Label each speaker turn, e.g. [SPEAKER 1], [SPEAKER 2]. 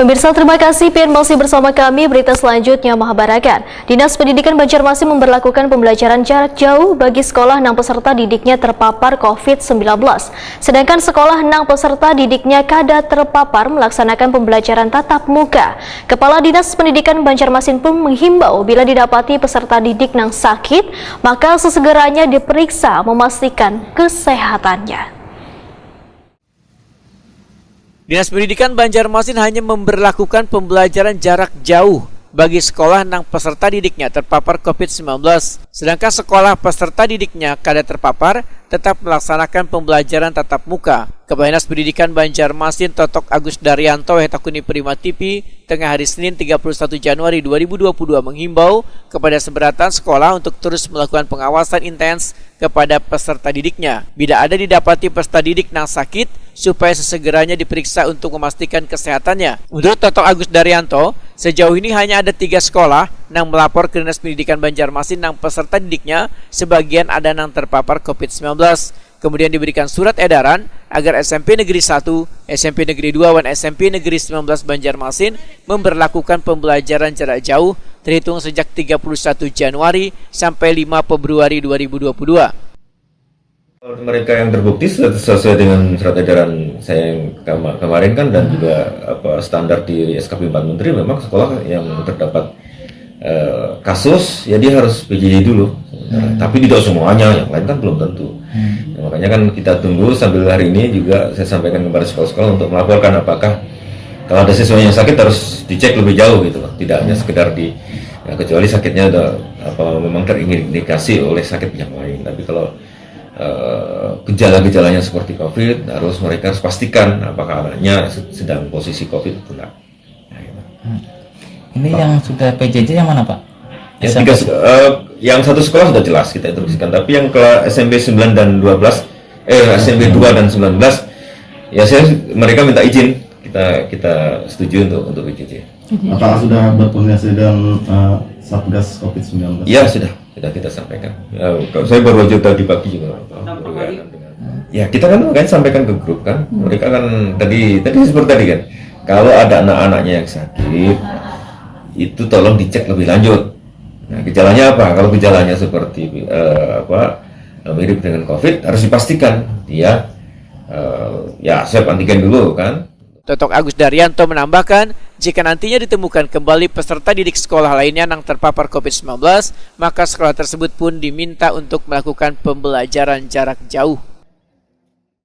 [SPEAKER 1] Pemirsa, terima kasih PIN masih bersama kami. Berita selanjutnya mengabarkan Dinas Pendidikan Banjarmasin memberlakukan pembelajaran jarak jauh bagi sekolah 6 peserta didiknya terpapar COVID-19. Sedangkan sekolah 6 peserta didiknya kada terpapar melaksanakan pembelajaran tatap muka. Kepala Dinas Pendidikan Banjarmasin pun menghimbau bila didapati peserta didik yang sakit, maka sesegeranya diperiksa memastikan kesehatannya.
[SPEAKER 2] Dinas Pendidikan Banjarmasin hanya memberlakukan pembelajaran jarak jauh bagi sekolah 6 peserta didiknya terpapar COVID-19. Sedangkan sekolah peserta didiknya kada terpapar tetap melaksanakan pembelajaran tatap muka. Kepala Dinas Pendidikan Banjarmasin Totok Agus Daryanto Hetakuni Prima TV tengah hari Senin 31 Januari 2022 menghimbau kepada seberatan sekolah untuk terus melakukan pengawasan intens kepada peserta didiknya. Bila ada didapati peserta didik yang sakit, supaya sesegeranya diperiksa untuk memastikan kesehatannya. Menurut Totok Agus Daryanto, sejauh ini hanya ada 3 sekolah yang melapor ke Dinas Pendidikan Banjarmasin yang peserta didiknya sebagian ada yang terpapar COVID-19. Kemudian diberikan surat edaran agar SMP Negeri 1, SMP Negeri 2, dan SMP Negeri 19 Banjarmasin memberlakukan pembelajaran jarak jauh terhitung sejak 31 Januari sampai 5 Februari 2022.
[SPEAKER 3] Mereka yang terbukti sesuai dengan surat edaran saya yang kemarin kan, dan juga standar di SKP 4 Menteri, memang sekolah yang terdapat kasus ya dia harus PJJ dulu. Tapi tidak semuanya, yang lain kan belum tentu. Nah, makanya kan kita tunggu sambil hari ini juga saya sampaikan kepada sekolah-sekolah untuk melaporkan apakah kalau ada siswa yang sakit harus dicek lebih jauh gitu loh. Tidak hanya sekedar kecuali sakitnya memang terindikasi oleh sakit yang lain. Tapi kalau gejala-gejalanya seperti COVID, mereka harus pastikan apakah anaknya sedang posisi COVID atau tidak. Nah, gitu.
[SPEAKER 4] Ini yang sudah PJJ yang mana, Pak?
[SPEAKER 3] Yang satu sekolah sudah jelas kita instruksikan, tapi yang ke SMP 9 dan 12, SMP 2 dan 19, ya mereka minta izin, kita setuju untuk PJJ.
[SPEAKER 5] Apakah sudah berkoordinasi dengan Satgas COVID-19?
[SPEAKER 3] Ya sudah kita sampaikan. Saya baru aja tadi pagi juga ya kita kan sampaikan ke grup kan. Mereka kan tadi seperti tadi kan, kalau ada anak-anaknya yang sakit itu tolong dicek lebih lanjut. Nah, gejalanya apa? Kalau gejalanya seperti mirip dengan COVID, harus dipastikan dia swab antigen dulu kan.
[SPEAKER 2] Totok Agus Daryanto menambahkan, jika nantinya ditemukan kembali peserta didik sekolah lainnya yang terpapar COVID-19, maka sekolah tersebut pun diminta untuk melakukan pembelajaran jarak jauh.